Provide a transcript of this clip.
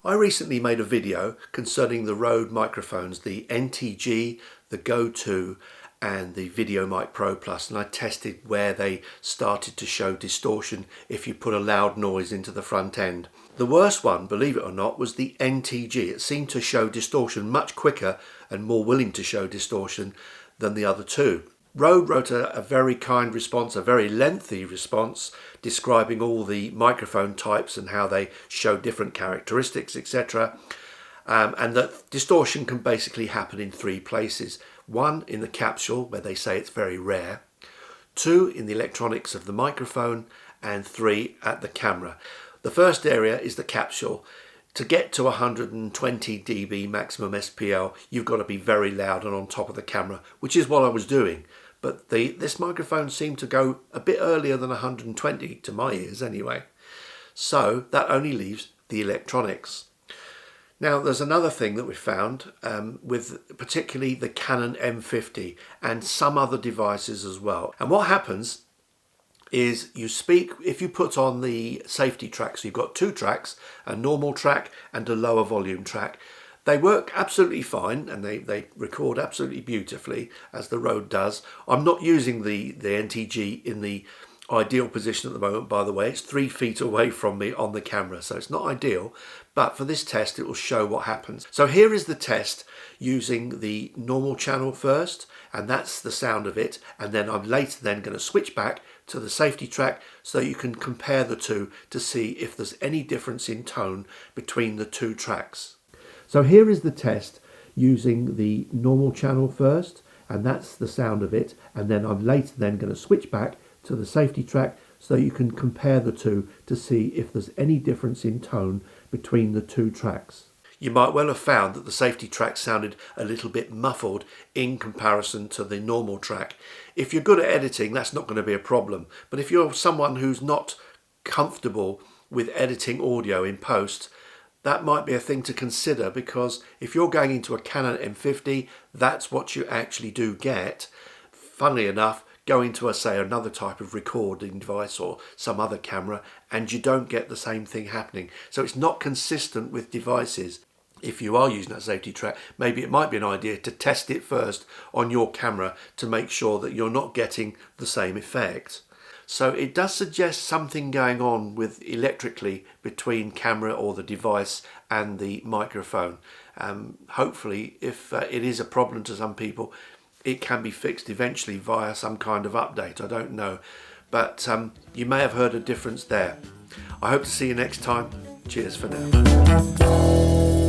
I recently made a video concerning the Rode microphones, the NTG, the Go 2 and the VideoMic Pro Plus, and I tested where they started to show distortion if you put a loud noise into the front end. The worst one, believe it or not, was the NTG. It seemed to show distortion much quicker and more willing to show distortion than the other two. Rode wrote a very kind response, a very lengthy response, describing all the microphone types and how they show different characteristics, etc. And that distortion can basically happen in three places. One, in the capsule, where they say it's very rare. Two, in the electronics of the microphone. And three, at the camera. The first area is the capsule. To get to 120 dB maximum SPL, you've got to be very loud and on top of the camera, which is what I was doing. But this microphone seemed to go a bit earlier than 120, to my ears anyway. So that only leaves the electronics. Now there's another thing that we found with particularly the Canon M50 and some other devices as well. And what happens is you speak, if you put on the safety track, so you've got two tracks, a normal track and a lower volume track. They work absolutely fine and they record absolutely beautifully, as the Rode does. I'm not using the NTG in the ideal position at the moment, by the way. It's 3 feet away from me on the camera, so it's not ideal, but for this test it will show what happens. So here is the test using the normal channel first, and that's the sound of it, and then I'm later then going to switch back to the safety track so you can compare the two to see if there's any difference in tone between the two tracks. So here is the test using the normal channel first, and that's the sound of it, and then I'm later then going to switch back to the safety track so you can compare the two to see if there's any difference in tone between the two tracks. You might well have found that the safety track sounded a little bit muffled in comparison to the normal track. If you're good at editing, that's not going to be a problem, but if you're someone who's not comfortable with editing audio in post, that might be a thing to consider, because if you're going into a Canon M50, that's what you actually do get. Funnily enough, go into say another type of recording device or some other camera and you don't get the same thing happening. So it's not consistent with devices. If you are using that safety track, maybe it might be an idea to test it first on your camera to make sure that you're not getting the same effect. So it does suggest something going on with electrically between camera or the device and the microphone. Hopefully, if it is a problem to some people, it can be fixed eventually via some kind of update. I don't know, but you may have heard a difference there. I hope to see you next time. Cheers for now.